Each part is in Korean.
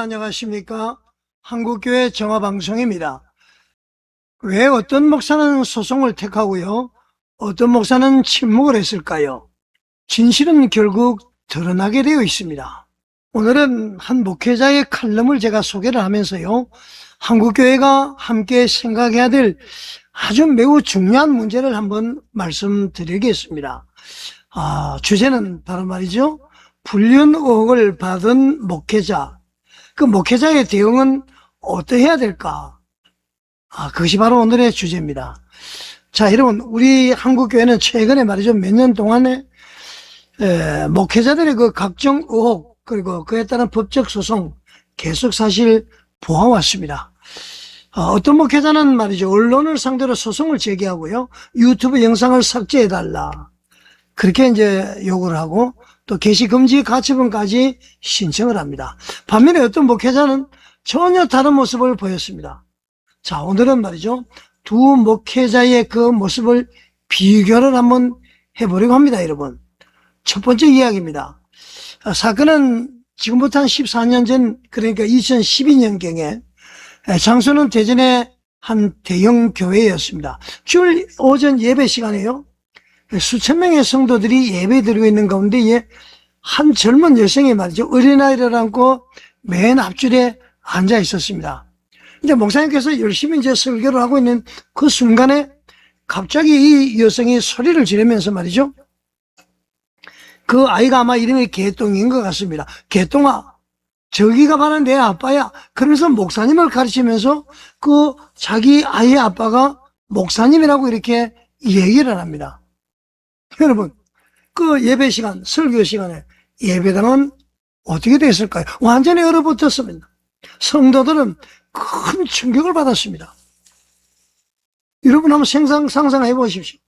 안녕하십니까. 한국교회 정화방송입니다. 왜 어떤 목사는 소송을 택하고요, 어떤 목사는 침묵을 했을까요? 진실은 결국 드러나게 되어 있습니다. 오늘은 한 목회자의 칼럼을 제가 소개를 하면서요, 한국교회가 함께 생각해야 될 아주 매우 중요한 문제를 한번 말씀드리겠습니다. 주제는 바로 말이죠, 불륜 의혹을 받은 목회자, 그 목회자의 대응은 어떠해야 될까? 그것이 바로 오늘의 주제입니다. 자, 여러분, 우리 한국교회는 최근에 말이죠, 몇 년 동안에 목회자들의 그 각종 의혹, 그리고 그에 따른 법적 소송 계속 사실 보아왔습니다. 어떤 목회자는 말이죠, 언론을 상대로 소송을 제기하고요, 유튜브 영상을 삭제해달라, 그렇게 이제 요구를 하고, 또 게시 금지 가처분까지 신청을 합니다. 반면에 어떤 목회자는 전혀 다른 모습을 보였습니다. 자, 오늘은 말이죠, 두 목회자의 그 모습을 비교를 한번 해보려고 합니다, 여러분. 첫 번째 이야기입니다. 사건은 지금부터 한 14년 전, 그러니까 2012년경에 장소는 대전의 한 대형 교회였습니다. 주일 오전 예배 시간에요, 수천 명의 성도들이 예배 드리고 있는 가운데 한 젊은 여성이 말이죠, 어린아이를 안고 맨 앞줄에 앉아 있었습니다. 이제 목사님께서 열심히 이제 설교를 하고 있는 그 순간에 갑자기 이 여성이 소리를 지르면서 말이죠, 그 아이가 아마 이름이 개똥인 것 같습니다. 개똥아, 저기가 바로 내 아빠야. 그러면서 목사님을 가르치면서 그 자기 아이의 아빠가 목사님이라고 이렇게 얘기를 합니다. 여러분, 그 예배 시간, 설교 시간에 예배당은 어떻게 됐을까요? 완전히 얼어붙었습니다. 성도들은 큰 충격을 받았습니다. 여러분 한번 상상해 보십시오.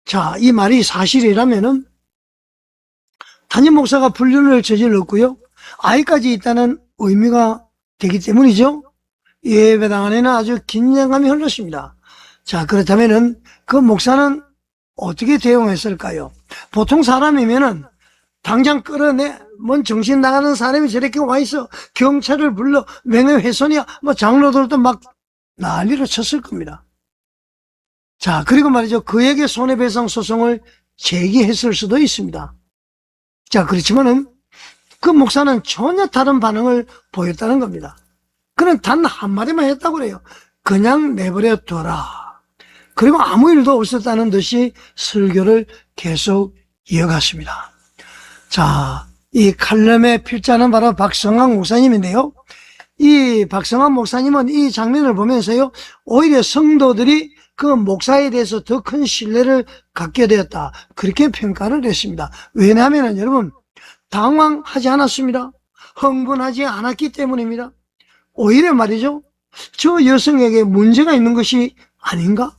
자, 이 말이 사실이라면은 담임 목사가 불륜을 저질렀고요, 아이까지 있다는 의미가 되기 때문이죠. 예배당 안에는 아주 긴장감이 흘렀습니다. 자, 그렇다면은 그 목사는 어떻게 대응했을까요? 보통 사람이면은 당장 끌어내, 뭔 정신 나가는 사람이 저렇게 와 있어, 경찰을 불러, 명예훼손이야, 뭐 장로들도 막 난리를 쳤을 겁니다. 자, 그리고 말이죠, 그에게 손해배상 소송을 제기했을 수도 있습니다. 자, 그렇지만은 그 목사는 전혀 다른 반응을 보였다는 겁니다. 그는 단 한마디만 했다고 그래요. 그냥 내버려 둬라. 그리고 아무 일도 없었다는 듯이 설교를 계속 이어갔습니다. 자, 이 칼럼의 필자는 바로 박성학 목사님인데요, 이 박성학 목사님은 이 장면을 보면서요, 오히려 성도들이 그 목사에 대해서 더 큰 신뢰를 갖게 되었다, 그렇게 평가를 했습니다. 왜냐하면 여러분, 당황하지 않았습니다. 흥분하지 않았기 때문입니다. 오히려 말이죠, 저 여성에게 문제가 있는 것이 아닌가,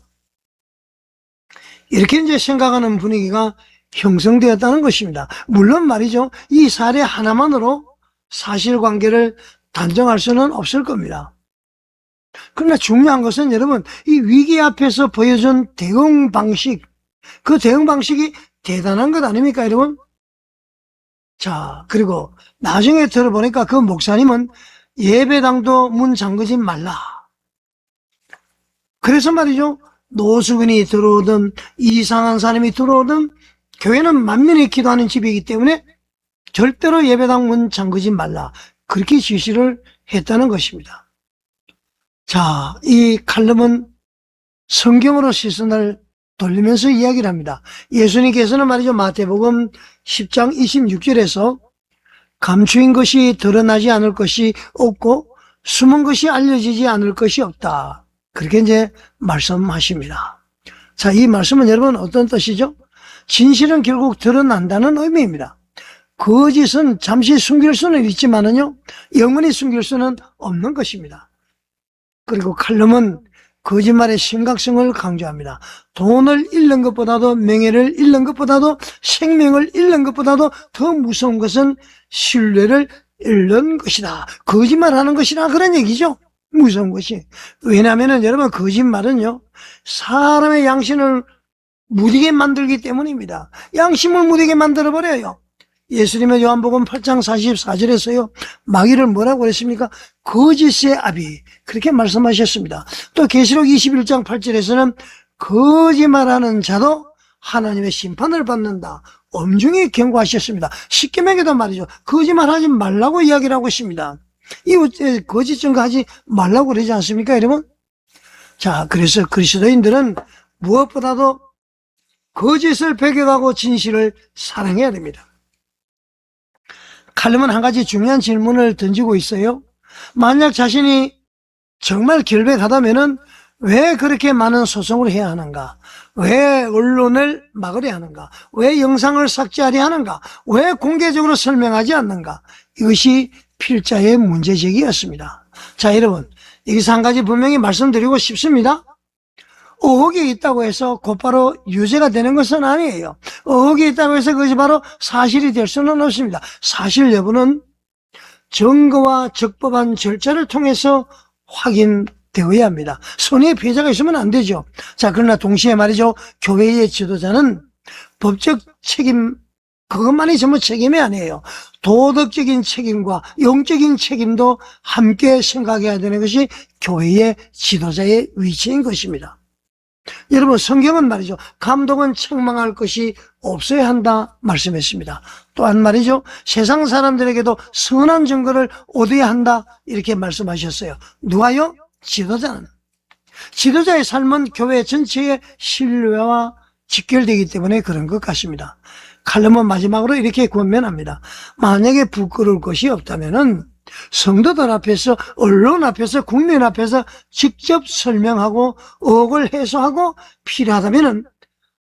이렇게 이제 생각하는 분위기가 형성되었다는 것입니다. 물론 말이죠, 이 사례 하나만으로 사실관계를 단정할 수는 없을 겁니다. 그러나 중요한 것은 여러분, 이 위기 앞에서 보여준 대응 방식, 그 대응 방식이 대단한 것 아닙니까, 여러분? 자, 그리고 나중에 들어보니까 그 목사님은 예배당도 문 잠그지 말라, 그래서 말이죠, 노숙인이 들어오든 이상한 사람이 들어오든 교회는 만민이 기도하는 집이기 때문에 절대로 예배당 문 잠그지 말라, 그렇게 지시를 했다는 것입니다. 자, 이 칼럼은 성경으로 시선을 돌리면서 이야기를 합니다. 예수님께서는 말이죠, 마태복음 10장 26절에서 감추인 것이 드러나지 않을 것이 없고 숨은 것이 알려지지 않을 것이 없다, 그렇게 이제 말씀하십니다. 자, 이 말씀은 여러분 어떤 뜻이죠? 진실은 결국 드러난다는 의미입니다. 거짓은 잠시 숨길 수는 있지만은요, 영원히 숨길 수는 없는 것입니다. 그리고 칼럼은 거짓말의 심각성을 강조합니다. 돈을 잃는 것보다도, 명예를 잃는 것보다도, 생명을 잃는 것보다도 더 무서운 것은 신뢰를 잃는 것이다, 거짓말하는 것이다, 그런 얘기죠. 무서운 것이. 왜냐하면 여러분, 거짓말은요, 사람의 양심을 무디게 만들기 때문입니다. 양심을 무디게 만들어버려요. 예수님의 요한복음 8장 44절에서요. 마귀를 뭐라고 그랬습니까? 거짓의 아비. 그렇게 말씀하셨습니다. 또 계시록 21장 8절에서는 거짓말하는 자도 하나님의 심판을 받는다. 엄중히 경고하셨습니다. 십계명에도 말이죠. 거짓말하지 말라고 이야기를 하고 있습니다. 이 거짓 증거하지 말라고 그러지 않습니까, 여러분? 자, 그래서 그리스도인들은 무엇보다도 거짓을 배격하고 진실을 사랑해야 됩니다. 칼럼은 한 가지 중요한 질문을 던지고 있어요. 만약 자신이 정말 결백하다면은 왜 그렇게 많은 소송을 해야 하는가? 왜 언론을 막으려 하는가? 왜 영상을 삭제하려 하는가? 왜 공개적으로 설명하지 않는가? 이것이 필자의 문제제기였습니다. 자, 여러분, 여기서 한 가지 분명히 말씀드리고 싶습니다. 의혹이 있다고 해서 곧바로 유죄가 되는 것은 아니에요. 의혹이 있다고 해서 그것이 바로 사실이 될 수는 없습니다. 사실 여부는 증거와 적법한 절차를 통해서 확인되어야 합니다. 손해의 피해자가 있으면 안 되죠. 자, 그러나 동시에 말이죠. 교회의 지도자는 법적 책임, 그것만이 전부 책임이 아니에요. 도덕적인 책임과 영적인 책임도 함께 생각해야 되는 것이 교회의 지도자의 위치인 것입니다. 여러분, 성경은 말이죠. 감독은 책망할 것이 없어야 한다 말씀했습니다. 또한 말이죠. 세상 사람들에게도 선한 증거를 얻어야 한다 이렇게 말씀하셨어요. 누가요? 지도자는. 지도자의 삶은 교회 전체의 신뢰와 직결되기 때문에 그런 것 같습니다. 칼럼은 마지막으로 이렇게 권면합니다. 만약에 부끄러울 것이 없다면은 성도들 앞에서, 언론 앞에서, 국민 앞에서 직접 설명하고 의혹을 해소하고 필요하다면은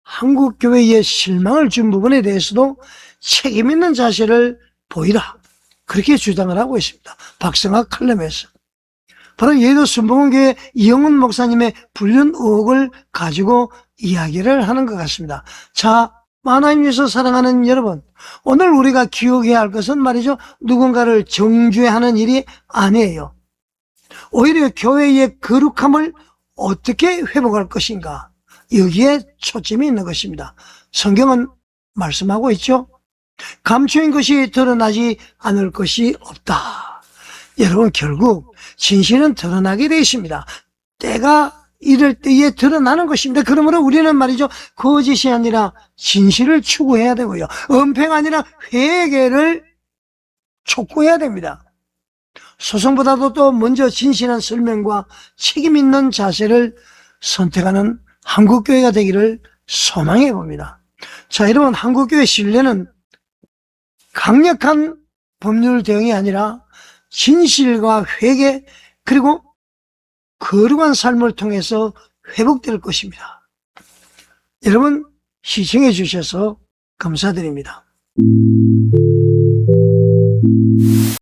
한국 교회에 실망을 준 부분에 대해서도 책임 있는 자세를 보이라. 그렇게 주장을 하고 있습니다. 박성학 칼럼에서. 바로 예도 순복음교회 이영훈 목사님의 불륜 의혹을 가지고 이야기를 하는 것 같습니다. 자, 하나님께서 사랑하는 여러분, 오늘 우리가 기억해야 할 것은 말이죠. 누군가를 정죄하는 일이 아니에요. 오히려 교회의 거룩함을 어떻게 회복할 것인가. 여기에 초점이 있는 것입니다. 성경은 말씀하고 있죠. 감추인 것이 드러나지 않을 것이 없다. 여러분, 결국 진실은 드러나게 되어 있습니다. 때가 이럴 때에 드러나는 것입니다. 그러므로 우리는 말이죠. 거짓이 아니라 진실을 추구해야 되고요. 은폐가 아니라 회개를 촉구해야 됩니다. 소송보다도 또 먼저 진실한 설명과 책임 있는 자세를 선택하는 한국교회가 되기를 소망해 봅니다. 자, 여러분, 한국교회 신뢰는 강력한 법률 대응이 아니라 진실과 회개 그리고 거룩한 삶을 통해서 회복될 것입니다. 여러분, 시청해 주셔서 감사드립니다.